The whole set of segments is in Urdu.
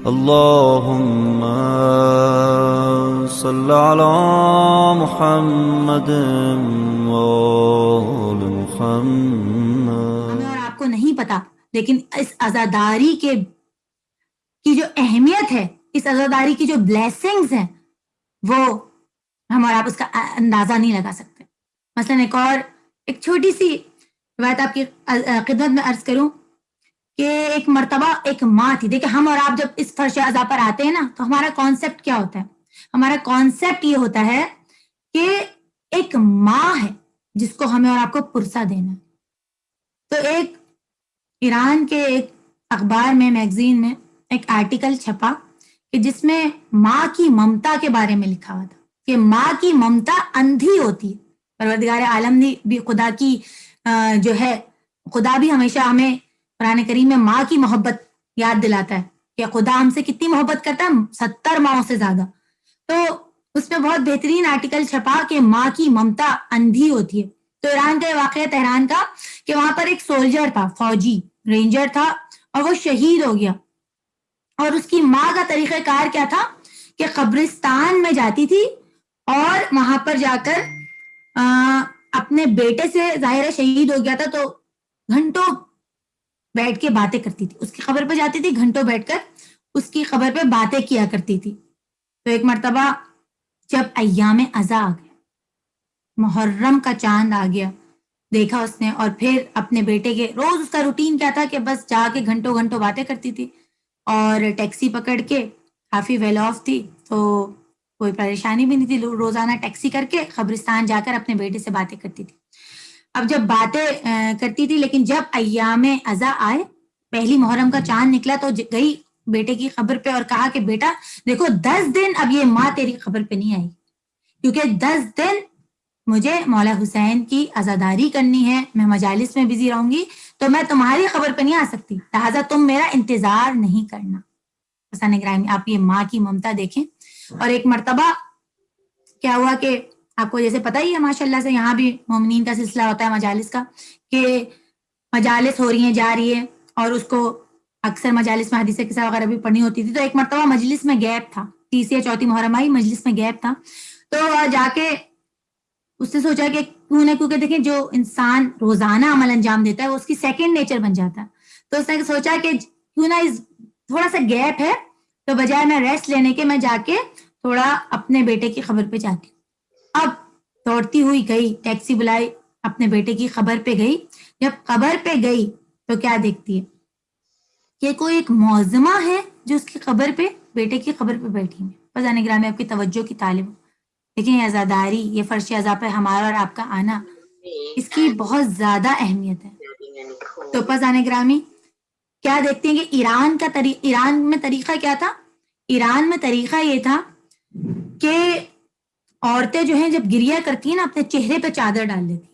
اللهم صل على محمد وآل محمد. ہمیں اور آپ کو نہیں پتا، لیکن اس عزاداری کی جو اہمیت ہے، اس عزاداری کی جو بلیسنگز ہیں، وہ ہم اور آپ اس کا اندازہ نہیں لگا سکتے. مثلا ایک چھوٹی سی روایت آپ کی خدمت میں عرض کروں کہ ایک مرتبہ ایک ماں تھی. دیکھیں، ہم اور آپ جب اس فرش عزا پر آتے ہیں نا، تو ہمارا کانسیپٹ کیا ہوتا ہے؟ ہمارا کانسیپٹ یہ ہوتا ہے کہ ایک ماں ہے جس کو ہمیں اور آپ کو پرسہ دینا. تو ایک ایران کے ایک اخبار میں، میگزین میں ایک آرٹیکل چھپا کہ جس میں ماں کی ممتا کے بارے میں لکھا ہوا تھا کہ ماں کی ممتا اندھی ہوتی ہے. پروردگار عالم نے بھی خدا کی جو ہے، خدا بھی ہمیشہ ہمیں قرآن کریم میں ماں کی محبت یاد دلاتا ہے کہ خدا ہم سے کتنی محبت کرتا ہے، 70 ماؤں سے زیادہ. تو اس میں بہت بہترین آرٹیکل چھپا کہ ماں کی ممتا اندھی ہوتی ہے. تو ایران کا واقعہ تہران کا کہ وہاں پر ایک سولجر تھا، فوجی رینجر تھا، اور وہ شہید ہو گیا. اور اس کی ماں کا طریقہ کار کیا تھا کہ قبرستان میں جاتی تھی اور وہاں پر جا کر اپنے بیٹے سے، ظاہر شہید ہو گیا تھا تو گھنٹوں بیٹھ کے باتیں کرتی تھی. اس کی قبر پہ جاتی تھی، گھنٹوں بیٹھ کر اس کی قبر پہ باتیں کیا کرتی تھی. تو ایک مرتبہ جب ایام عزا آ گیا، محرم کا چاند آ گیا، دیکھا اس نے، اور پھر اپنے بیٹے کے روز اس کا روٹین کیا تھا کہ بس جا کے گھنٹوں گھنٹوں باتیں کرتی تھی، اور ٹیکسی پکڑ کے، کافی ویل آف تھی تو کوئی پریشانی بھی نہیں تھی، روزانہ ٹیکسی کر کے قبرستان جا کر اپنے بیٹے سے باتیں کرتی تھی. اب جب باتیں کرتی تھی، لیکن جب ایام عزا آئے، پہلی محرم کا چاند نکلا تو گئی بیٹے کی قبر پہ اور کہا کہ بیٹا دیکھو، 10 دن اب یہ ماں تیری قبر پہ نہیں آئی، کیونکہ 10 دن مجھے مولا حسین کی عزاداری کرنی ہے، میں مجالس میں بزی رہوں گی، تو میں تمہاری خبر پہ نہیں آ سکتی، لہٰذا تم میرا انتظار نہیں کرنا. حسین گرامی، آپ یہ ماں کی ممتا دیکھیں. اور ایک مرتبہ کیا ہوا کہ آپ کو جیسے پتہ ہی ہے ماشاء اللہ سے، یہاں بھی مومنین کا سلسلہ ہوتا ہے مجالس کا، کہ مجالس ہو رہی ہیں، جا رہی ہے، اور اس کو اکثر مجالس میں حدیث قصہ وغیرہ بھی پڑھنی ہوتی تھی. تو ایک مرتبہ مجلس میں گیپ تھا، 30 یا 34 محرم آئی، مجلس میں گیپ تھا. تو جا کے اس نے سوچا کہ کیونکہ دیکھیں جو انسان روزانہ عمل انجام دیتا ہے وہ اس کی سیکنڈ نیچر بن جاتا ہے. تو اس نے سوچا کہ کیوں نہ تھوڑا سا گیپ ہے، تو بجائے میں ریسٹ لینے کے، میں جا کے تھوڑا اپنے بیٹے کی خبر پہ جاتی. اب دوڑتی ہوئی گئی، ٹیکسی بلائی، اپنے بیٹے کی خبر پہ گئی. جب خبر پہ گئی تو کیا دیکھتی ہے کہ کوئی ایک معظمہ ہے جو اس کی خبر پہ، بیٹے کی خبر پہ بیٹھی ہے. فضان گرامی، آپ کی توجہ کی طالب. لیکن یہ عزاداری، یہ فرش عزا پہ ہمارا اور آپ کا آنا، اس کی بہت زیادہ اہمیت ہے. تو فضان گرامی، کیا دیکھتے ہیں کہ ایران میں طریقہ کیا تھا؟ ایران میں طریقہ یہ تھا کہ عورتیں جو ہیں جب گریہ کرتی ہیں نا، اپنے چہرے پہ چادر ڈال لیتی.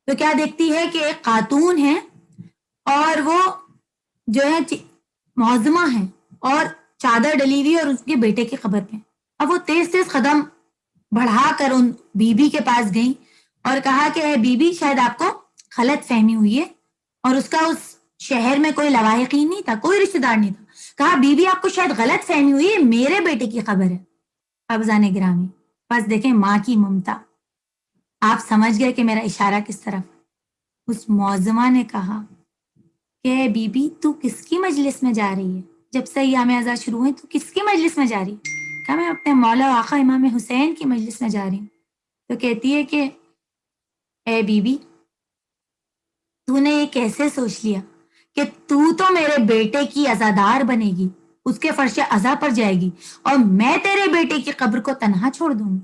تو کیا دیکھتی ہے کہ ایک خاتون ہے اور وہ جو ہے معظمہ ہے اور چادر ڈلی ہوئی اور اس کے بیٹے کی خبر پہ. اب وہ تیز تیز قدم بڑھا کر ان بی بی کے پاس گئی اور کہا کہ اے بی بی، شاید آپ کو غلط فہمی ہوئی ہے، اور اس کا اس شہر میں کوئی لواحقین نہیں تھا، کوئی رشتہ دار نہیں تھا. کہا بی بی، آپ کو شاید غلط فہمی ہوئی ہے، میرے بیٹے کی خبر ہے. ابزان گرامی، بس دیکھیں ماں کی ممتا. آپ سمجھ گئے کہ میرا اشارہ کس طرف. اس معظمہ نے کہا کہ اے بی بی، تو کس کی مجلس میں جا رہی ہے؟ جب سے ایام عزا شروع ہوئی تو کس کی مجلس میں جا رہی؟ کہا میں اپنے مولا و آقا امام حسین کی مجلس میں جا رہی ہوں. تو کہتی ہے کہ اے بی بی، تو نے یہ کیسے سوچ لیا کہ تو میرے بیٹے کی عزادار بنے گی، اس کے فرش عزا پر جائے گی، اور میں تیرے بیٹے کی قبر کو تنہا چھوڑ دوں گی؟